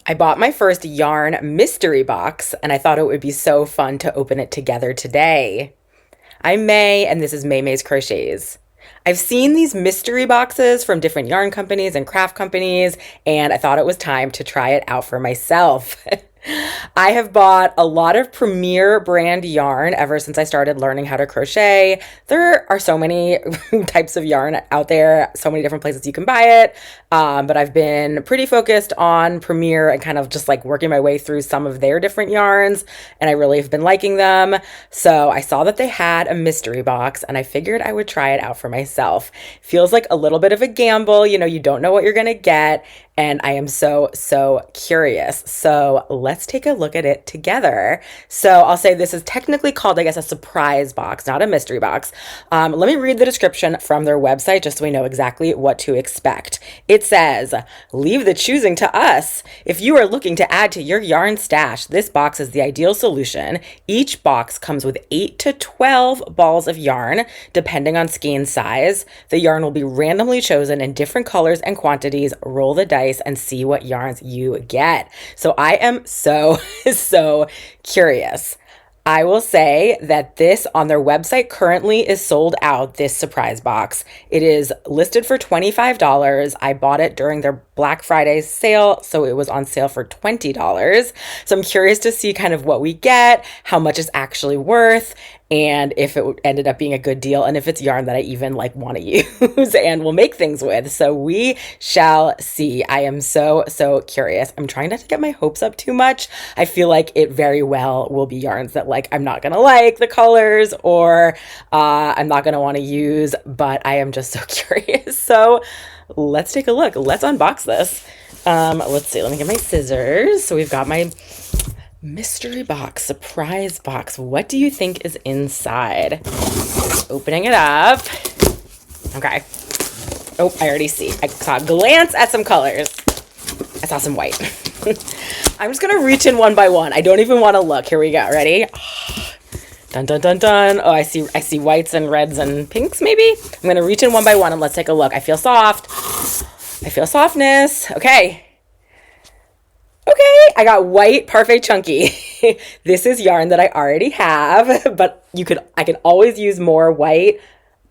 I bought my first yarn mystery box and I thought it would be so fun to open it together today. I'm May and this is May's Crochets. I've seen these mystery boxes from different yarn companies and craft companies, and I thought it was time to try it out for myself. I have bought a lot of Premier brand yarn ever since I started learning how to crochet. There are so many types of yarn out there, so many different places you can buy it. But I've been pretty focused on Premier and kind of just like working my way through some of their different yarns, and I really have been liking them. So I saw that they had a mystery box, and I figured I would try it out for myself. Feels like a little bit of a gamble, you don't know what you're gonna get, and I am so curious. So let's take a look at it together. So I'll say this is technically called, I guess, a surprise box, not a mystery box. Let me read the description from their website just so we know exactly what to expect. It says, "Leave the choosing to us. If you are looking to add to your yarn stash, this box is the ideal solution. Each box comes with 8 to 12 balls of yarn, depending on skein size. The yarn will be randomly chosen in different colors and quantities. Roll the dice and see what yarns you get." So I am so curious. I will say that this on their website currently is sold out, this surprise box. It is listed for $25. I bought it during their Black Friday sale, so it was on sale for $20. So I'm curious to see kind of what we get, how much it's actually worth, and if it ended up being a good deal, and if it's yarn that I even like want to use and will make things with. So we shall see. I am so curious. I'm trying not to get my hopes up too much. I feel like it very well will be yarns that like I'm not gonna like the colors, or I'm not gonna want to use, but I am just so curious. So let's take a look. Let's unbox this. Let's see. Let me get my scissors. So we've got my mystery box, surprise box. What do you think is inside? Opening it up. Okay. Oh, I already see. I saw a glance at some colors. I saw some white. I'm just gonna reach in one by one. I don't even want to look. Here we go. Ready? Dun dun dun dun. Oh, I see whites and reds and pinks maybe. I'm gonna reach in one by one and let's take a look. I feel soft. I feel softness. Okay. Okay, I got white Parfait Chunky. This is yarn that I already have, but I can always use more white.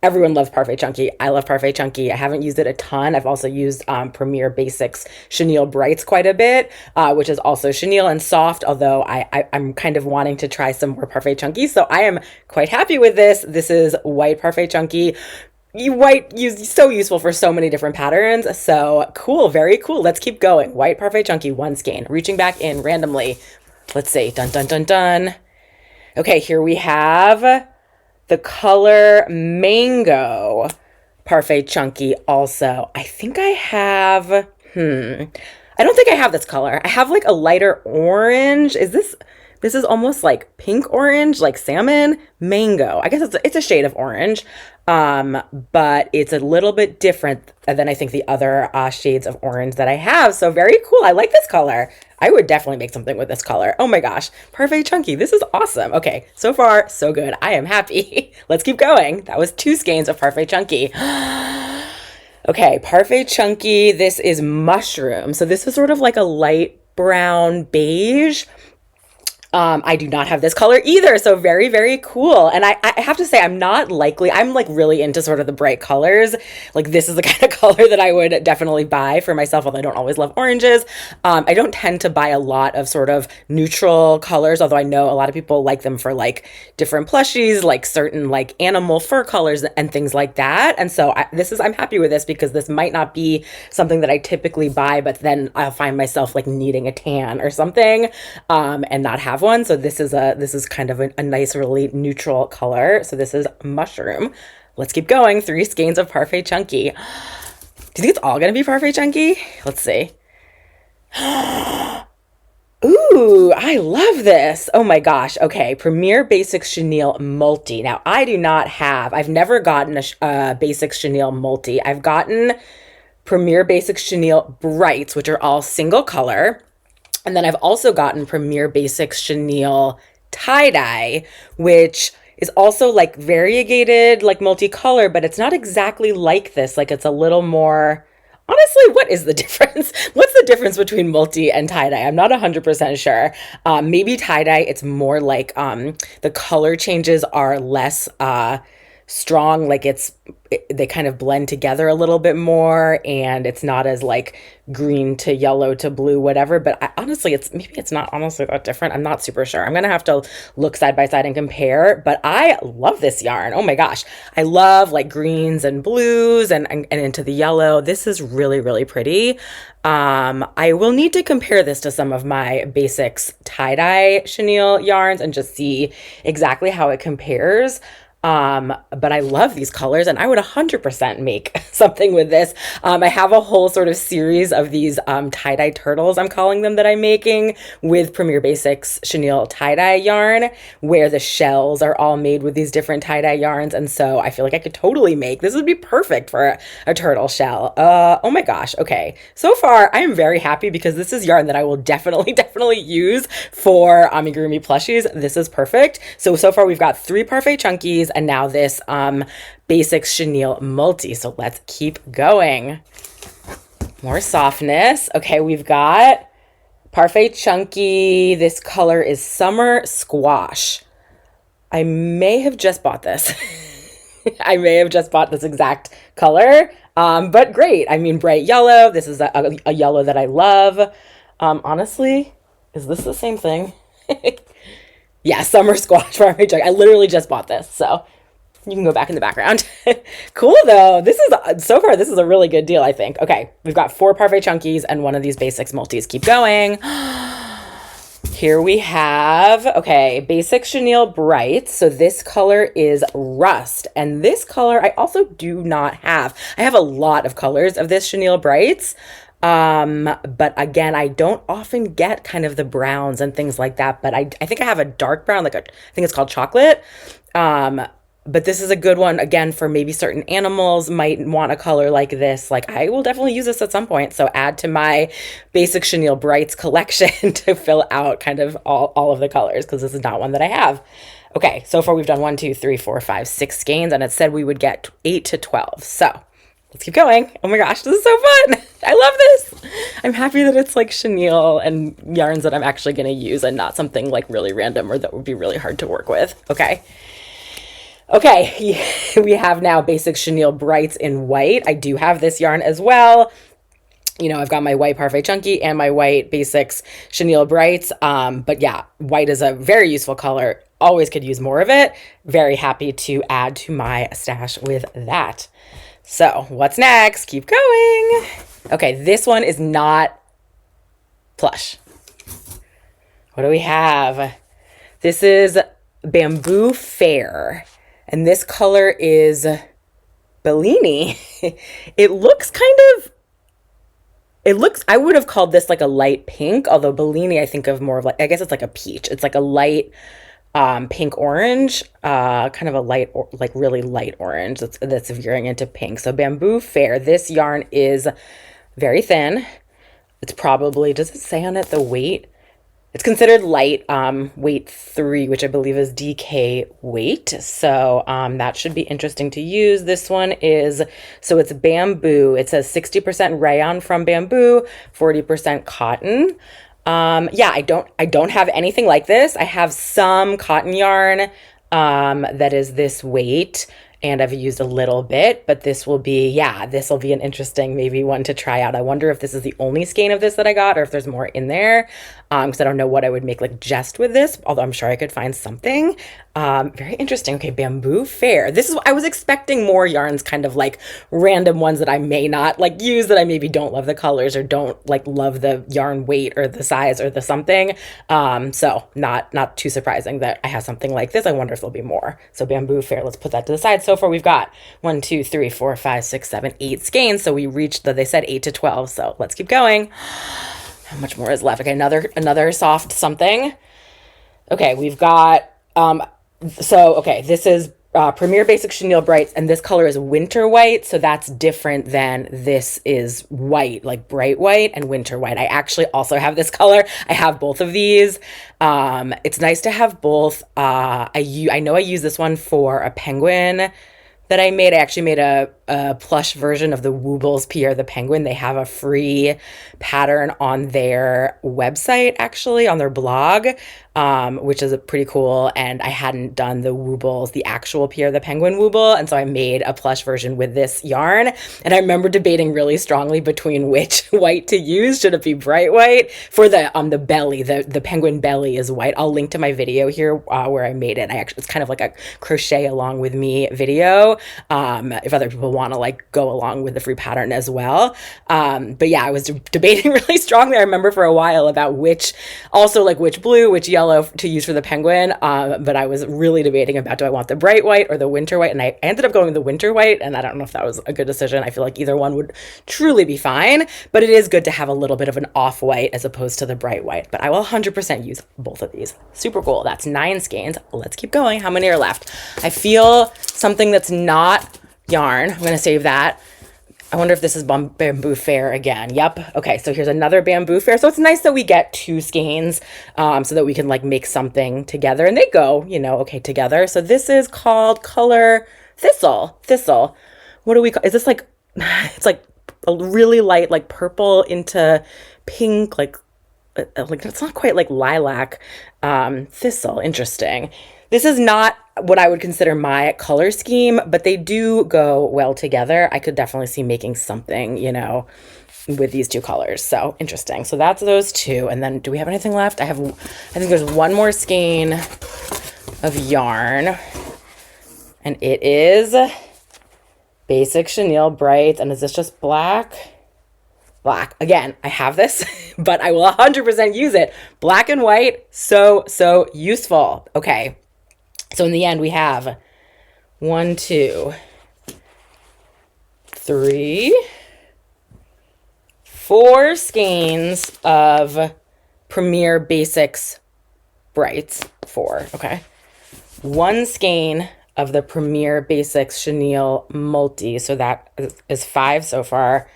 Everyone loves Parfait Chunky. I love Parfait Chunky. I haven't used it a ton. I've also used Premier Basics Chenille Brights quite a bit, which is also chenille and soft, although I'm kind of wanting to try some more Parfait Chunky. So I am quite happy with this. This is white Parfait Chunky. White so useful for so many different patterns. So cool, very cool. Let's keep going. White Parfait Chunky, one skein. Reaching back in randomly. Let's see. Dun dun dun dun. Okay, here we have the color Mango Parfait Chunky also. I think I have, I don't think I have this color. I have like a lighter orange. This is almost like pink orange, like salmon mango. I guess it's a shade of orange, but it's a little bit different than I think the other shades of orange that I have. So very cool. I like this color. I would definitely make something with this color. Oh my gosh, Parfait Chunky. This is awesome. Okay, so far so good. I am happy. Let's keep going. That was 2 skeins of Parfait Chunky. Okay, Parfait Chunky. This is mushroom. So this is sort of like a light brown beige. I do not have this color either, so very cool. And I have to say, I'm like really into sort of the bright colors. Like this is the kind of color that I would definitely buy for myself, although I don't always love oranges. I don't tend to buy a lot of sort of neutral colors, although I know a lot of people like them for like different plushies, like certain like animal fur colors and things like that. And so I'm happy with this because this might not be something that I typically buy, but then I'll find myself like needing a tan or something, and not have one. So this is kind of a nice, really neutral color. So this is mushroom. Let's keep going. 3 skeins of Parfait Chunky. Do you think it's all going to be Parfait Chunky? Let's see. Ooh, I love this. Oh my gosh. Okay. Premier Basics Chenille Multi. Now, I've never gotten a Basics Chenille Multi. I've gotten Premier Basics Chenille Brights, which are all single color. And then I've also gotten Premier Basics Chenille Tie-Dye, which is also like variegated, like multicolor, but it's not exactly like this. Like it's a little more, honestly, what is the difference? What's the difference between multi and tie-dye? I'm not 100% sure. Maybe tie-dye, it's more like the color changes are less strong, like they kind of blend together a little bit more, and it's not as like green to yellow to blue, whatever. But honestly, maybe it's not honestly that different. I'm not super sure. I'm gonna have to look side by side and compare. But I love this yarn. Oh my gosh, I love like greens and blues and into the yellow. This is really, really pretty. I will need to compare this to some of my basics tie-dye chenille yarns and just see exactly how it compares. But I love these colors, and I would 100% make something with this. I have a whole sort of series of these tie-dye turtles, I'm calling them, that I'm making with Premier Basics chenille tie-dye yarn, where the shells are all made with these different tie-dye yarns. And so I feel like I could totally make this. Would be perfect for a turtle shell. Oh my gosh. Okay. So far, I am very happy because this is yarn that I will definitely use for amigurumi plushies. This is perfect. So far we've got 3 Parfait Chunkies and now this Basics chenille multi. So let's keep going. More softness. Okay, we've got Parfait Chunky. This color is Summer Squash. I may have just bought this. I may have just bought this exact color, but great. I mean, bright yellow. This is a yellow that I love. Honestly, is this the same thing? Yeah, Summer Squash Parfait Chunky. I literally just bought this, so you can go back in the background. Cool though. So far, this is a really good deal, I think. Okay, we've got 4 Parfait Chunkies and one of these Basics multis. Keep going. Here we have, okay, Basic Chenille Brights. So this color is Rust. And this color I also do not have. I have a lot of colors of this Chenille Brights. But again, I don't often get kind of the browns and things like that. But I think I have a dark brown, I think it's called chocolate. But this is a good one, again, for maybe certain animals might want a color like this. Like, I will definitely use this at some point. So add to my Basic Chenille Brights collection to fill out kind of all of the colors, because this is not one that I have. Okay, so far we've done 1, 2, 3, 4, 5, 6 skeins, and it said we would get 8 to 12. So let's keep going. Oh my gosh, this is so fun. I love this. I'm happy that it's like chenille and yarns that I'm actually going to use and not something like really random or that would be really hard to work with. Okay. Okay, we have now Basic Chenille Brights in white. I do have this yarn as well. You know, I've got my white Parfait Chunky and my white Basics Chenille Brights. But yeah, white is a very useful color. Always could use more of it. Very happy to add to my stash with that. So what's next? Keep going. Okay, this one is not plush. What do we have? This is Bamboo Fair. And this color is Bellini. It looks I would have called this like a light pink, although Bellini I think of more of like, I guess it's like a peach. It's like a light pink orange, kind of a light, like really light orange that's veering into pink. So Bamboo Fair, this yarn is very thin. It's probably, does it say on it the weight? It's considered light, weight 3, which I believe is DK weight. So that should be interesting to use. This one is, so it's bamboo. It says 60% rayon from bamboo, 40% cotton. Yeah, I don't have anything like this. I have some cotton yarn that is this weight, and I've used a little bit, but this will be an interesting maybe one to try out. I wonder if this is the only skein of this that I got or if there's more in there, because I don't know what I would make like just with this, although I'm sure I could find something. Very interesting. Okay, Bamboo Fair. This is, I was expecting more yarns, kind of like random ones that I may not like use, that I maybe don't love the colors or don't like love the yarn weight or the size or the something. So not too surprising that I have something like this. I wonder if there'll be more. So Bamboo Fair, let's put that to the side. So far we've got 1, 2, 3, 4, 5, 6, 7, 8 skeins. So we reached they said 8 to 12. So let's keep going. How much more is left? Okay, another soft something. Okay, we've got this is Premier Basic Chenille Brights, and this color is Winter White, so that's different than this is white, like bright white and winter white. I actually also have this color. I have both of these. It's nice to have both. I know I use this one for a penguin that I made. I actually made a a plush version of the Woobles Pierre the Penguin. They have a free pattern on their website, actually, on their blog, which is pretty cool. And I hadn't done the Woobles, the actual Pierre the Penguin Wooble. And so I made a plush version with this yarn. And I remember debating really strongly between which white to use. Should it be bright white? For the belly, the penguin belly is white. I'll link to my video here where I made it. It's kind of like a crochet along with me video. If other people want to like go along with the free pattern as well. But yeah, I was debating really strongly. I remember for a while about which blue, which yellow to use for the penguin. But I was really debating about, do I want the bright white or the winter white? And I ended up going with the winter white. And I don't know if that was a good decision. I feel like either one would truly be fine, but it is good to have a little bit of an off white as opposed to the bright white. But I will 100% use both of these. Super cool. That's 9 skeins. Let's keep going. How many are left? I feel something that's not yarn. I'm going to save that. I wonder if this is bamboo fair again. Yep. Okay, so here's another bamboo fair. So it's nice that we get 2 skeins so that we can like make something together, and they go, okay, together. So this is called Color Thistle. What do we call? Is this like, it's like a really light, like purple into pink, like it's not quite like lilac. Thistle. Interesting. This is not what I would consider my color scheme, but they do go well together. I could definitely see making something, with these 2 colors. So interesting. So that's those 2. And then do we have anything left? I think there's one more skein of yarn, and it is Basic Chenille Bright. And is this just black? Black. Again, I have this, but I will 100% use it. Black and white. So useful. Okay. So in the end, we have 1, 2, 3, 4 skeins of Premier Basics Brights. 4, okay. 1 skein of the Premier Basics Chenille Multi. So that is 5 so far.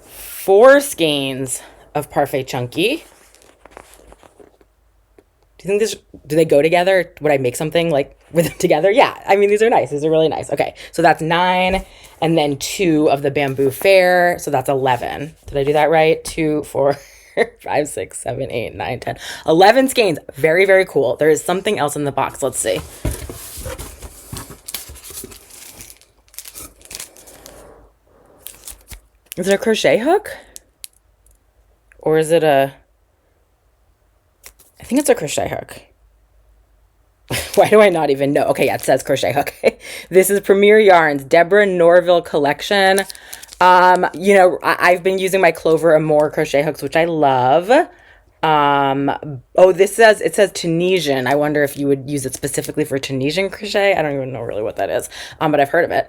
4 skeins of Parfait Chunky. Do you think do they go together? Would I make something like with them together? Yeah, I mean, these are nice. These are really nice. Okay, so that's 9, and then 2 of the Bamboo Fair. So that's 11. Did I do that right? 2, 4, 5, 6, 7, 8, 9, 10. 11 skeins. Very, very cool. There is something else in the box. Let's see. Is it a crochet hook? Or is it I think it's a crochet hook. Why do I not even know? Okay, yeah, it says crochet hook. This is Premier Yarns, Deborah Norville collection. I've been using my Clover Amour crochet hooks, which I love. It says Tunisian. I wonder if you would use it specifically for Tunisian crochet. I don't even know really what that is. But I've heard of it.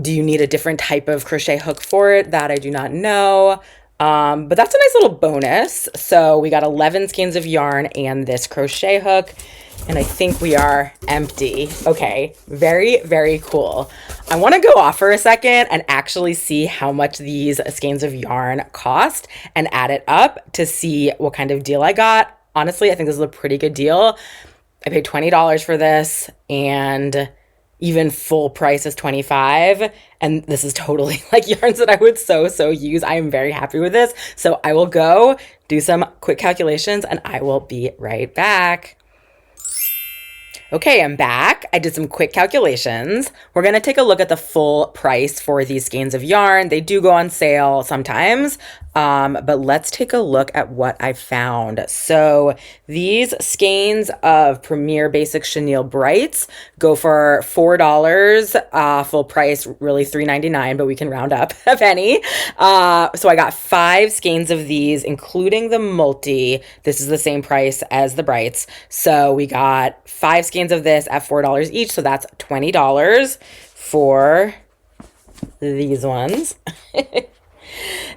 Do you need a different type of crochet hook for it? That I do not know. But that's a nice little bonus. So we got 11 skeins of yarn and this crochet hook, and I think we are empty. Okay, very, very cool. I want to go off for a second and actually see how much these skeins of yarn cost and add it up to see what kind of deal I got. Honestly, I think this is a pretty good deal. I paid $20 for this, and even full price is $25, and this is totally like yarns that I would so use. I am very happy with this. So I will go do some quick calculations and I will be right back. Okay, I'm back. I did some quick calculations. We're going to take a look at the full price for these skeins of yarn. They do go on sale sometimes, but let's take a look at what I found. So these skeins of Premier Basic Chenille Brights go for $4, full price, really $3.99, but we can round up a penny. So I got 5 skeins of these, including the multi. This is the same price as the Brights. So we got 5 skeins of this at $4 each, so that's $20 for these ones.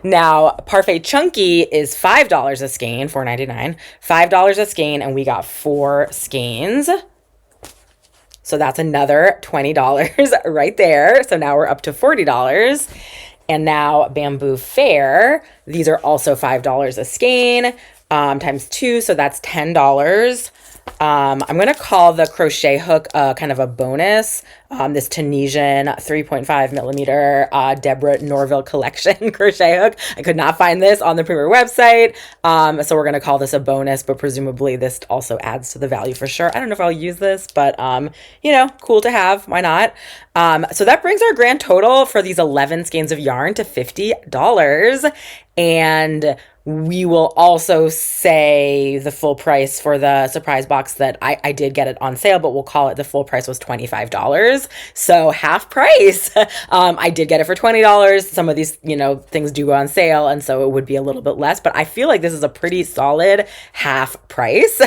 Now, Parfait Chunky is $5 a skein, $4.99, $5 a skein, and we got 4 skeins. So that's another $20 right there. So now we're up to $40. And now Bamboo Fair, these are also $5 a skein, times 2, so that's $10. I'm going to call the crochet hook kind of a bonus. This Tunisian 3.5 millimeter Deborah Norville collection crochet hook. I could not find this on the Premier website. So we're going to call this a bonus, but presumably this also adds to the value for sure. I don't know if I'll use this, but cool to have. Why not? So that brings our grand total for these 11 skeins of yarn to $50. And we will also say the full price for the surprise box that I did get it on sale, but we'll call it the full price was $25. So half price. I did get it for $20. Some of these, things do go on sale, and so it would be a little bit less, but I feel like this is a pretty solid half price.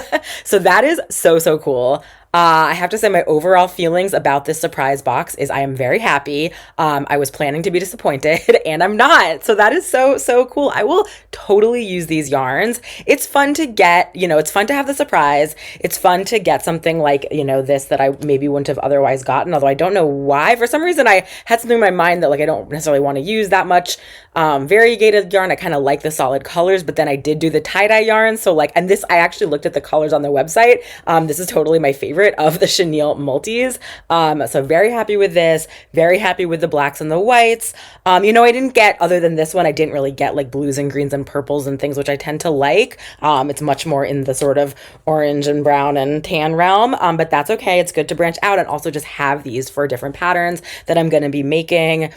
So that is so, so cool. I have to say my overall feelings about this surprise box is I am very happy. I was planning to be disappointed and I'm not. So that is so, so cool. I will totally use these yarns. It's fun to get, it's fun to have the surprise. It's fun to get something like, this that I maybe wouldn't have otherwise gotten, although I don't know why. For some reason, I had something in my mind that I don't necessarily want to use that much variegated yarn. I kind of like the solid colors, but then I did do the tie-dye yarn. So and this, I actually looked at the colors on the website. This is totally my favorite of the chenille multis. So very happy with this, very happy with the blacks and the whites. I didn't get, other than this one, I didn't really get blues and greens and purples and things, which I tend to like. It's much more in the sort of orange and brown and tan realm, but that's okay. It's good to branch out and also just have these for different patterns that I'm going to be making.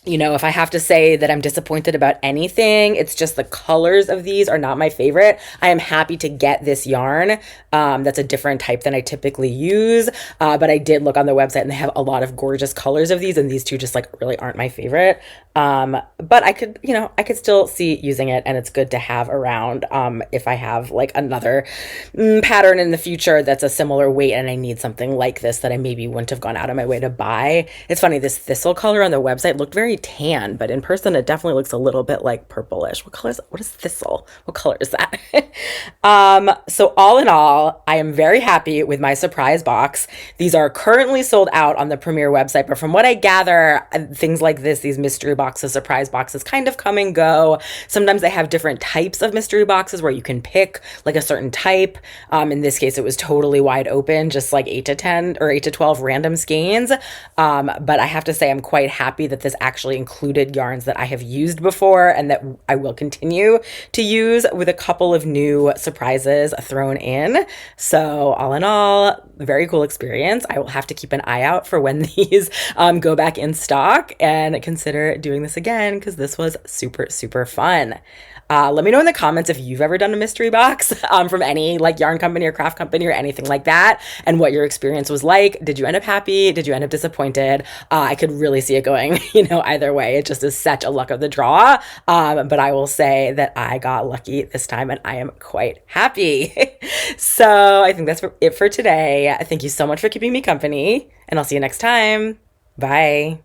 If I have to say that I'm disappointed about anything, it's just the colors of these are not my favorite. I am happy to get this yarn. That's a different type than I typically use. But I did look on the website and they have a lot of gorgeous colors of these, and these two just really aren't my favorite. But I could still see using it, and it's good to have around if I have another pattern in the future that's a similar weight and I need something like this that I maybe wouldn't have gone out of my way to buy. It's funny, this thistle color on the website looked very tan, but in person it definitely looks a little bit purplish. What is thistle? What color is that? So all in all, I am very happy with my surprise box. These are currently sold out on the Premier website, but from what I gather, things like this, these mystery boxes, surprise boxes, kind of come and go. Sometimes they have different types of mystery boxes where you can pick a certain type. In this case, it was totally wide open, just 8 to 10 or 8 to 12 random skeins. But I have to say I'm quite happy that this actually included yarns that I have used before and that I will continue to use, with a couple of new surprises thrown in. So all in all, very cool experience. I will have to keep an eye out for when these go back in stock and consider doing this again, because this was super, super fun. Let me know in the comments if you've ever done a mystery box from any yarn company or craft company or anything like that, and what your experience was like. Did you end up happy? Did you end up disappointed? I could really see it going, either way. It just is such a luck of the draw. But I will say that I got lucky this time and I am quite happy. So I think that's it for today. Thank you so much for keeping me company, and I'll see you next time. Bye.